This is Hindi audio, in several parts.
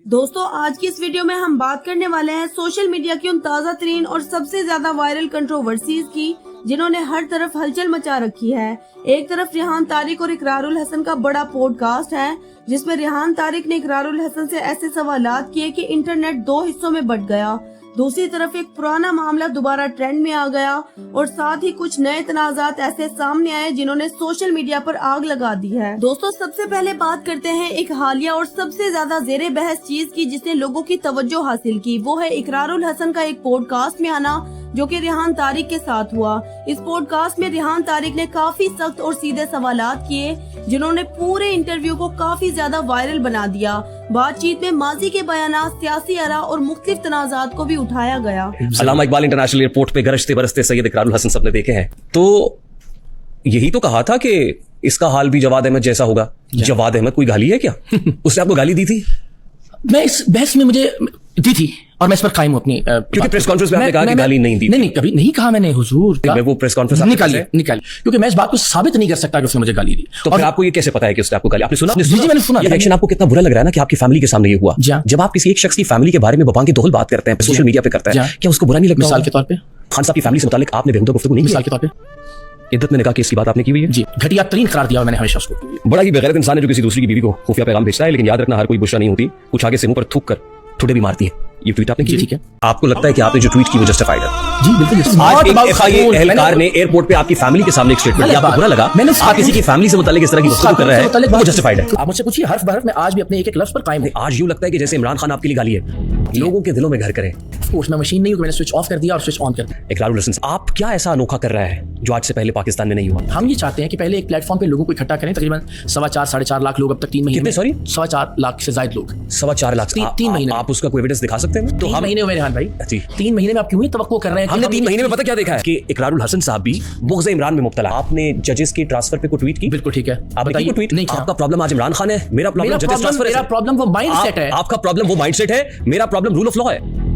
दोस्तों आज की इस वीडियो में हम बात करने वाले हैं सोशल मीडिया की उन ताज़ा तरीन और सबसे ज्यादा वायरल कंट्रोवर्सीज की जिन्होंने हर तरफ हलचल मचा रखी है। एक तरफ रेहान तारिक और इकरारुल हसन का बड़ा पॉडकास्ट है जिसमें रेहान तारिक ने इकरारुल हसन से ऐसे सवालात किए कि इंटरनेट दो हिस्सों में बंट गया। दूसरी तरफ एक पुराना मामला दोबारा ट्रेंड में आ गया और साथ ही कुछ नए तनाजात ऐसे सामने आए जिन्होंने सोशल मीडिया पर आग लगा दी है। दोस्तों सबसे पहले बात करते हैं एक हालिया और सबसे ज्यादा जेरे बहस चीज की जिसने लोगों की तवज्जो हासिल की। वो है इकरारुल हसन का एक पॉडकास्ट में आना जो कि रेहान तारिक के साथ हुआ। इस पॉडकास्ट में रेहान तारिक ने काफी सख्त और सीधे सवालात किए जिन्होंने पूरे इंटरव्यू को काफी ज्यादा वायरल बना दिया। बातचीत में माजी के बयानात, सियासी आरा और मुख्तलिफ तनाजात को भी उठाया गया। अल्लामा इकबाल इंटरनेशनल एयरपोर्ट पे गरजते बरसते सैयद इकरारुल हसन सबने देखे हैं, तो यही तो कहा था कि इसका हाल भी जवाद अहमद जैसा होगा। जवाद अहमद कोई गाली है क्या? उसने आपको गाली दी थी? मैं इस बहस में मुझे दी थी और मैं इस पर कायम हूं अपनी, क्योंकि प्रेस कॉन्फ्रेंस में आपने कहा कि गाली नहीं दी। नहीं, कभी नहीं कहा मैंने हुजूर। मैं वो प्रेस कॉन्फ्रेंस निकाली, क्योंकि मैं इस बात को साबित नहीं कर सकता कि उसने मुझे गाली दी। तो फिर आपको ये कैसे पता है कि उसने आपको गाली? आपने सुना? जी मैंने सुना। ये रिएक्शन आपको कितना बुरा लग रहा है ना कि आपकी फैमिली के सामने ये हुआ। जब आप किसी एक शख्स की फैमिली के बारे में बबांग की दोहल बात करते हैं, सोशल मीडिया पे करते हैं, क्या उसको बुरा नहीं लगता? मिसाल के तौर पे खान साहब की फैमिली से मुतालिक आपने बेहुदा गुफ्तगू नहीं की? मिसाल के तौर पे इद्दत में निकाह केस की बात आपने की हुई है? जी, घटिया तरीन करार दिया मैंने हमेशा उसको। बड़ा ही बेगैरत इंसान है जो किसी दूसरी की बीवी को खुफिया पैगाम भेजता है, लेकिन याद रखना हर कोई बुशरा नहीं होती, कुछ आगे से मुंह पर थूक कर ठुडे भी मारती है। ये ट्वीट आपने की? ठीक है। आपको लगता है कि आपने जो ट्वीट की वो जस्टिफाइड है? जी बिल्कुल। आज एक एफआईए एहलकार ने एयरपोर्ट पे आपकी फैमिली के सामने एक स्टेटमेंट दिया, आपको बुरा लगा? मैंने आप किसी की फैमिली से मुतालिक इस तरह की गुफ्तगू कर रहा है, वो जस्टिफाइड है? आप मुझसे पूछिए, हर्फ बहर्फ में आज भी अपने एक एक लफ्ज पर कायम हूं। आज यूं लगता है कि जैसे इमरान खान आपके लिए गाली है। लोगों के दिलों में घर करें। कोर्स में मशीन नहीं हूं, मैंने स्विच ऑफ कर दिया और स्विच ऑन कर दिया। इकरारुल हसन, आप क्या ऐसा अनोखा कर रहा है जो आज से पहले पाकिस्तान में नहीं हुआ? हम ये चाहते हैं कि पहले एक प्लेटफॉर्म पे लोगों को इकट्ठा करें। तकरीबन 4.25 साढ़े 4 लाख लोग अब तक 3 महीने में। सॉरी 4.25 लाख से ज्यादा लोग। 4.25 लाख 3 महीने। आप उसका कोई एविडेंस दिखा सकते हैं? तो 3 महीने हुए रेहान भाई जी। 3 महीने में आप क्यों ही तवक्को कर रहे हैं? हमने 3 महीने में पता क्या देखा है कि इकरारुल हसन साहब भी बुग़्ज़ इमरान में मुब्तला। आपने जजेस की ट्रांसफर पे को ट्वीट की? बिल्कुल ठीक है। आप बताइए ट्वीट नहीं। आपका प्रॉब्लम आज इमरान खान है, मेरा प्रॉब्लम जजेस ट्रांसफर है। मेरा प्रॉब्लम वो माइंडसेट है। आपका प्रॉब्लम वो माइंडसेट है, मेरा प्रॉब्लम रूल ऑफ लॉ है।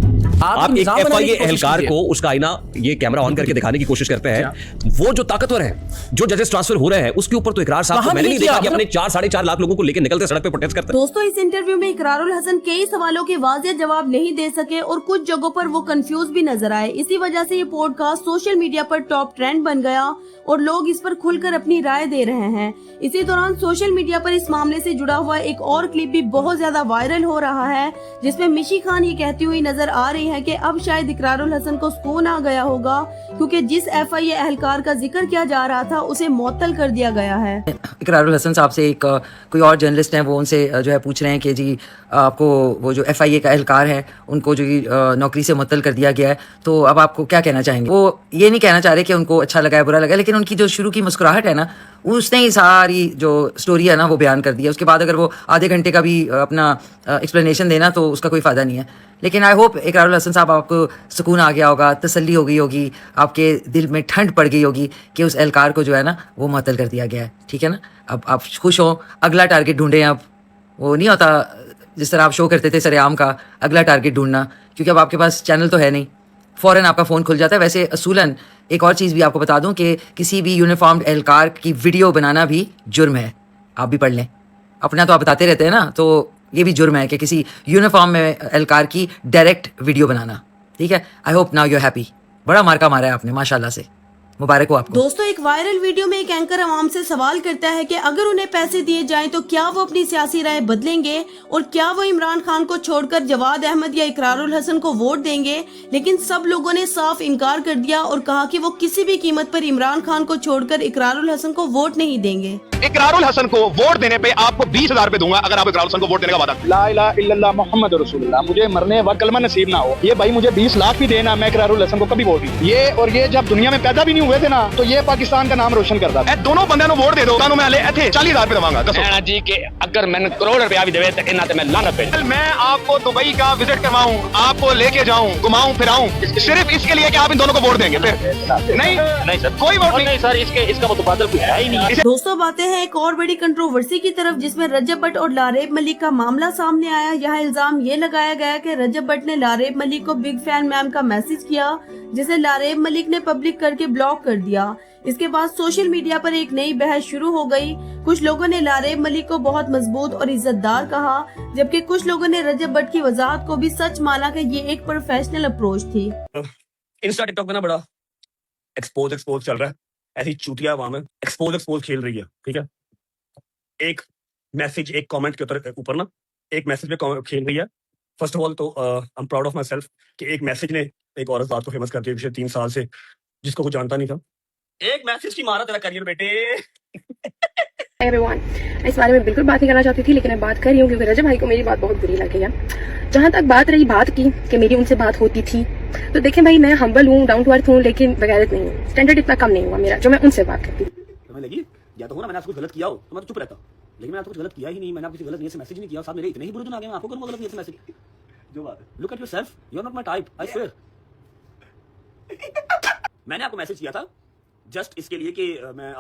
आप एक एफआईए एहलकार को उसका आईना ये कैमरा ऑन करके दिखाने की कोशिश करते हैं। वो जो ताकतवर है, जो जजेस ट्रांसफर हो रहे हैं, उसके ऊपर तो इकरार साहब को मैंने नहीं देखा कि अपने 4 साढ़े 4 लाख लोगों को लेकर निकलते सड़क पे प्रोटेस्ट करते हैं। दोस्तों इस इंटरव्यू में इकरारुल हसन कई सवालों के वाज़ेह जवाब नहीं दे सके और कुछ जगहों पर वो कंफ्यूज भी नजर आए। इसी वजह से ये पॉडकास्ट सोशल मीडिया पर टॉप ट्रेंड बन गया और लोग इस पर खुलकर अपनी राय दे रहे हैं। इसी दौरान सोशल मीडिया पर इस मामले से जुड़ा हुआ एक और क्लिप भी बहुत ज्यादा वायरल हो रहा है जिसमें मिशी खान ये कहती हुई नजर आ रही है कि अब शायद इकरारुल हसन को सुकून आ गया होगा क्योंकि जिस एफआईए एहलकार का जिक्र किया जा रहा था उसे मुअत्तल कर दिया गया है। इकरारुल हसन साहब से एक कोई और जर्नलिस्ट है, वो उनसे जो है पूछ रहे हैं कि जी आपको वो जो एफआईए का एहलकार है उनको जो नौकरी से मुअत्तल कर दिया गया है, तो अब आपको क्या कहना चाहेंगे? वो ये नहीं कहना चाह रहे कि उनको अच्छा लगा है बुरा लगा, लेकिन उनकी जो शुरू की मुस्कुराहट है ना, उसने ही सारी जो स्टोरी है ना वो बयान कर दिया। उसके बाद अगर वो आधे घंटे का भी अपना एक्सप्लेनेशन देना तो उसका कोई फ़ायदा नहीं है। लेकिन आई होप इकरारुल हसन साहब आपको सुकून आ गया होगा, तसल्ली हो गई होगी, आपके दिल में ठंड पड़ गई होगी कि उस एहलकार को जो है ना वो मुअत्तल कर दिया गया है। ठीक है ना, अब आप खुश हो, अगला टारगेट ढूंढें। अब वो नहीं होता जिस तरह आप शो करते थे सरेआम का अगला टारगेट ढूंढना, क्योंकि अब आपके पास चैनल तो है नहीं, फ़ौरन आपका फ़ोन खुल जाता है। वैसे असूलन एक और चीज़ भी आपको बता दूं कि किसी भी यूनिफॉर्म्ड एहलकार की वीडियो बनाना भी जुर्म है। आप भी पढ़ लें, अपना तो आप बताते रहते हैं ना, तो ये भी जुर्म है कि किसी यूनिफॉर्म में एहलकार की डायरेक्ट वीडियो बनाना। ठीक है, I hope now you are happy. बड़ा मार्का मारा है आपने माशाल्लाह से, मुबारक हो आपको। दोस्तों एक वायरल वीडियो में एक एंकर अवाम से सवाल करता है कि अगर उन्हें पैसे दिए जाएं तो क्या वो अपनी सियासी राय बदलेंगे और क्या वो इमरान खान को छोड़कर जवाद अहमद या इकरारुल हसन को वोट देंगे। लेकिन सब लोगों ने साफ इनकार कर दिया और कहा कि वो किसी भी कीमत पर इमरान खान को छोड़कर इकरारुल हसन को वोट नहीं देंगे। इकरारुल हसन को वोट देने पे आपको 20,000 रुपए दूंगा अगर आप इकरारुल हसन को वोट देने का वादा। ला इलाहा इल्लल्लाह मुहम्मद रसूलुल्लाह, मुझे मरने वक्त कलमा नसीब ना हो। ये भाई मुझे 20 लाख भी देना, मैं इकरारुल हसन को कभी वोट नहीं। ये जब दुनिया में पैदा भी नहीं हुए थे ना, तो ये पाकिस्तान का नाम रोशन करता है। दोनों बंदे को वोट दे दो, मैं 40,000 रुपए देवांगा। दसो जी के अगर मैंने करोड़ रुपया भी देवे तो इन्ना ते मैं लानत पे। मैं आपको दुबई का विजिट करवाऊं, आपको लेके जाऊं, घुमाऊं फिराऊं, सिर्फ इसके लिए कि आप इन दोनों को वोट देंगे? नहीं सर, कोई वोट नहीं सर, इसका मुतबादल कुछ है ही नहीं। दोस्तों बातें हैं एक और बड़ी कंट्रोवर्सी की तरफ जिसमें रजब भट्ट और लारेब मलिक का मामला सामने आया। यहाँ इल्जाम ये लगाया गया कि रजब भट्ट ने लारेब मलिक को बिग फैन मैम का मैसेज किया जिसे लारेब मलिक ने पब्लिक करके ब्लॉक ब्लॉक कर दिया। इसके बाद सोशल मीडिया पर एक नई बहस शुरू हो गई। कुछ लोगों ने लारेब मलिक को बहुत मजबूत और इज्जतदार कहा, जबकि कुछ लोगों ने रजब भट्ट की वजाहत को भी सच माना कि ये एक प्रोफेशनल अप्रोच थी। इंस्टा टिकटॉक पे ना बड़ा एक्सपोज चल रहा है, ऐसी चूतिया आवाम है एक्सपोज खेल रही है, ठीक है। एक मैसेज एक कमेंट के ऊपर ना एक मैसेज पे खेल रही है। फर्स्ट ऑफ ऑल तो I am proud of my self कि एक मैसेज ने एक औरत बात को फेमस कर दिया पिछले 3 साल से, जिसको कुछ जानता नहीं था। एक मैसेज की मारा तेरा करियर बेटे। एवरीवन, मैं इस बारे में बिल्कुल बात नहीं करना चाहती थी, लेकिन मैं बात कर रही हूँ क्योंकि रजब भाई को मेरी बात बहुत बुरी लगी है। जहाँ तक बात रही बात की कि मेरी उनसे बात होती थी, तो देखें भाई, मैं हम्बल हूँ, डाउन टू अर्थ हूँ, लेकिन बगैरत नहीं हूँ। स्टैंडर्ड इतना कम नहीं हुआ मेरा जो मैं उनसे बात करती। तुम्हें लगी या तो हो ना मैंने आपको गलत किया हो तो मैं तो चुप रहता, लेकिन मैंने आपको कुछ गलत किया ही नहीं। मैंने आपको किसी गलत नीयत से मैसेज नहीं किया, साथ मेरे इतने ही बुरे दिन आ गए, मैं आपको करूँगा गलत नीयत से मैसेज। जो बात है, look at yourself, you are not my type, I swear. मैंने आपको मैसेज किया था जस्ट इसके लिए कि मैं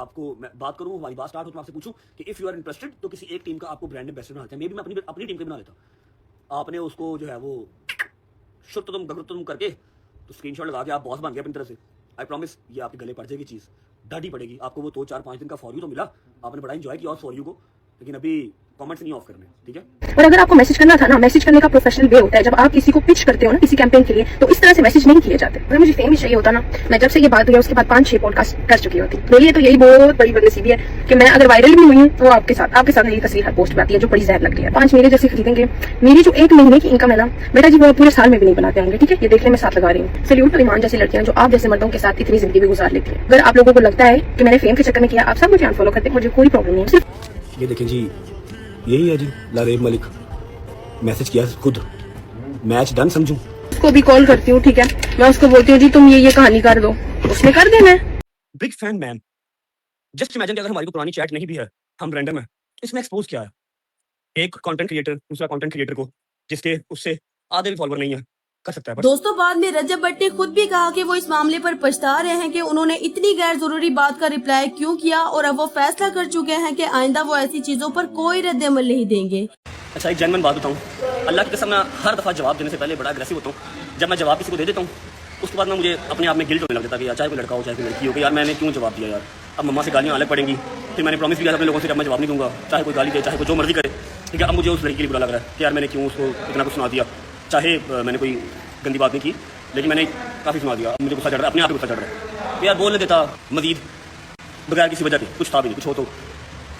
बात करूं, हमारी बात स्टार्ट हो तो मैं आपसे पूछूं कि इफ यू आर इंटरेस्टेड तो किसी एक टीम का आपको ब्रांड एम्बेसडर बनाते हैं। मे बी मैं अपनी टीम के बना लेता। आपने उसको जो है वो शुत्तुम करके तो स्क्रीनशॉट लगा के आप बॉस बन गए अपनी तरफ से। आई प्रॉमिस ये आपके गले पड़ जाएगी चीज, डांटी पड़ेगी आपको। वो 2 4 5 दिन का फॉर यू तो मिला, आपने बड़ा एंजॉय किया फॉर यू को, लेकिन अभी कमेंट्स नहीं ऑफ करने, ठीक है। और अगर आपको मैसेज करना था ना, मैसेज करने का प्रोफेशनल वे होता है। जब आप किसी को पिच करते हो ना किसी कैंपेन के लिए, तो इस तरह से मैसेज नहीं किए जाते। अगर मुझे फेम चाहिए होता ना, मैं जब से ये बात हुई उसके बाद 5-6 पॉडकास्ट कर चुकी होती। मेरे लिए तो यही बहुत बड़ी बदनसीबी है कि मैं अगर वायरल भी हुई हूँ तो आपके साथ मेरी तस्वीर हर पोस्ट पे आती है, जो बड़ी जहर लग रही है। 5 मेरे जैसे खरीदेंगे, मेरी जो 1 महीने की इनकम है ना बेटा जी, वो पूरे साल में भी नहीं बनाते होंगे, ठीक है। ये देखने में साथ लगा रही हूँ। सैल्यूट टू ईमान जैसी लड़कियां जो आप जैसे मर्दों के साथ इतनी जिंदगी भी गुजार लेती है। अगर आप लोगों को लगता है कि मैंने फेम के चक्कर में किया, आप सब मुझे अनफॉलो करते हैं, मुझे कोई प्रॉब्लम नहीं है। ये देखें जी, यही है जी लारेब मलिक। मैसेज किया खुद, मैच डन समझूं। उसको भी कॉल करती हूँ, ठीक है। मैं उसको बोलती हूँ जी तुम ये कहानी कर दो, उसने कर देना है। Big fan man. Just imagine अगर हमारी कोई पुरानी चैट नहीं भी है, हम रैंडम है, इसमें एक्सपोज क्या है? एक कंटेंट क्रिएटर दूसरा कंटेंट क्रिएटर को जिसके उससे आधे भी फॉलोअर नहीं है कर सकता है। दोस्तों, बाद में रजब भट्ट ने खुद भी कहा कि वो इस मामले पर पछता रहे हैं कि उन्होंने इतनी गैर जरूरी बात का रिप्लाई क्यों किया, और अब वो फैसला कर चुके हैं कि आइंदा वो ऐसी चीजों पर कोई रद्द-ए-अमल नहीं देंगे। अच्छा, एक जेन्युइन बात बताऊं, अल्लाह की कसम मैं हर दफा जवाब देने से पहले बड़ा अग्रेसिव होता हूं। जब मैं जवाब किसी को दे देता हूं उसके बाद में मुझे अपने आप में गिल्ट होने लग जाता है कि यार चाहे कोई लड़का हो चाहे कोई लड़की हो कि यार मैंने क्यों जवाब दिया यार। अब मम्मा से गालियां अलग पड़ेंगी, फिर मैंने प्रॉमिस किया अपने लोगों से कि मैं जवाब नहीं दूंगा, चाहे कोई गाली दे चाहे कोई जो मर्जी करे, ठीक है। अब मुझे उस लड़की के लिए बुरा लग रहा है कि यार मैंने क्यों उसको इतना कुछ सुना दिया, चाहे मैंने कोई गंदी बात नहीं की लेकिन मैंने काफ़ी सुना दिया। मुझे गुस्सा चढ़ रहा है, अपने आप ही गुस्सा चढ़ रहा है कि यार बोलने देता मजीद बगैर किसी वजह के, कुछ था भी नहीं, कुछ हो तो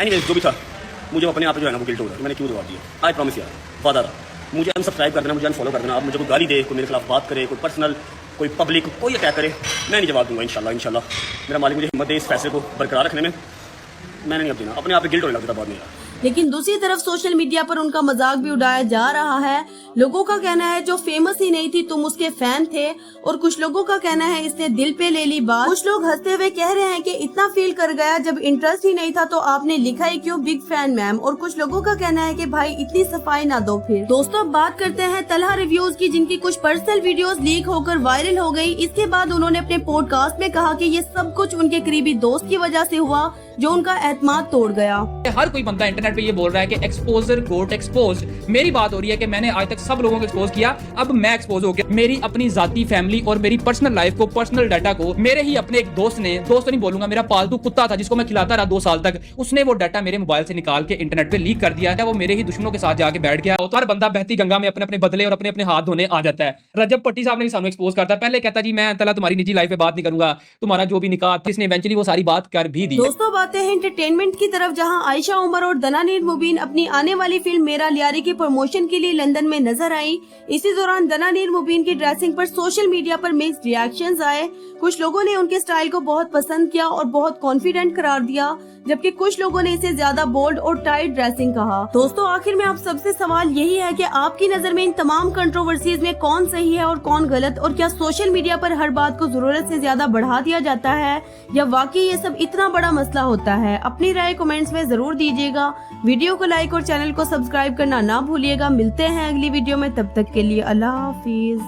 एनीवेज जो भी था, मुझे अपने आप जो है ना वो गिल्ट हो रहा है, मैंने क्यों जवाब दिया। आई प्रॉमिस यार, वादा रहा, मुझे अनसब्सक्राइब कर देना, मुझे अनफॉलो कर देना। आप मुझे कोई गाली दे, कोई मेरे खिलाफ बात करे, कोई पर्सनल, कोई पब्लिक, कोई अटैक करे, मैं नहीं जवाब दूंगा इंशाल्लाह। मेरा मालिक मुझे हिम्मत दे इस फैसले को बरकरार रखने में, मैंने नहीं अब देना, अपने आप गिल्ट होने लग जाता बाद में यार। लेकिन दूसरी तरफ सोशल मीडिया पर उनका मजाक भी उड़ाया जा रहा है। लोगों का कहना है जो फेमस ही नहीं थी तुम उसके फैन थे, और कुछ लोगों का कहना है इसने दिल पे ले ली बात। कुछ लोग हंसते हुए कह रहे हैं कि इतना फील कर गया, जब इंटरेस्ट ही नहीं था तो आपने लिखा ही क्यों बिग फैन मैम। और कुछ लोगों का कहना है कि भाई इतनी सफाई ना दो फिर। दोस्तों, अब बात करते हैं तलहा रिव्यूज की, जिनकी कुछ पर्सनल वीडियोस लीक होकर वायरल हो गई। इसके बाद उन्होंने अपने पॉडकास्ट में कहा कि ये सब कुछ उनके करीबी दोस्त की वजह से हुआ जो उनका एतमाद तोड़ गया। हर कोई बंदा इंटरनेट पे ये बोल रहा है कि एक्सपोजर गोट एक्सपोज। मेरी बात हो रही है कि मैंने आज तक सब लोगों को एक्सपोज किया, अब मैं एक्सपोज हो गया। मेरी अपनी जाती फैमिली और मेरी पर्सनल लाइफ को, पर्सनल डाटा को मेरे ही अपने एक दोस्त ने, दोस्त नहीं बोलूंगा, मेरा पालतू कुत्ता था जिसको मैं खिलाता रहा 2 साल तक, उसने वो डाटा मेरे मोबाइल से निकाल के इंटरनेट पे लीक कर दिया है। वो मेरे ही दुश्मनों के साथ जाके बैठ गया। तो हर बंदा बहती गंगा में अपने अपने बदले और अपने अपने हाथ धोने आ जाता है। रजब भट्टी साहब ने भी सामने एक्सपोज करता है। पहले कहता जी मैं तला तुम्हारी निजी लाइफ पे बात नहीं करूंगा, तुम्हारा जो भी निकाह, इसने इवेंचुअली वो सारी बात कर भी दी। दोस्तों, बातें हैं एंटरटेनमेंट की तरफ, जहां आयशा उमर और दनानीर मुबीन अपनी आने वाली फिल्म मेरा लियारी की प्रमोशन के लिए लंदन में नजर आई। इसी दौरान दनानीर मुबीन की ड्रेसिंग पर सोशल मीडिया पर मिक्स्ड रिएक्शंस आए। कुछ लोगों ने उनके स्टाइल को बहुत पसंद किया और बहुत कॉन्फिडेंट करार दिया, जबकि कुछ लोगों ने इसे ज्यादा बोल्ड और टाइट ड्रेसिंग कहा। दोस्तों, आखिर में आप सबसे सवाल यही है कि आपकी नजर में इन तमाम कंट्रोवर्सीज में कौन सही है और कौन गलत, और क्या सोशल मीडिया पर हर बात को जरूरत से ज्यादा बढ़ा दिया जाता है या वाकई ये सब इतना बड़ा मसला होता है? अपनी राय कमेंट्स में जरूर दीजिएगा। वीडियो को लाइक और चैनल को सब्सक्राइब करना ना भूलिएगा। मिलते हैं अगली वीडियो में, तब तक के लिए अल्लाह हाफिज।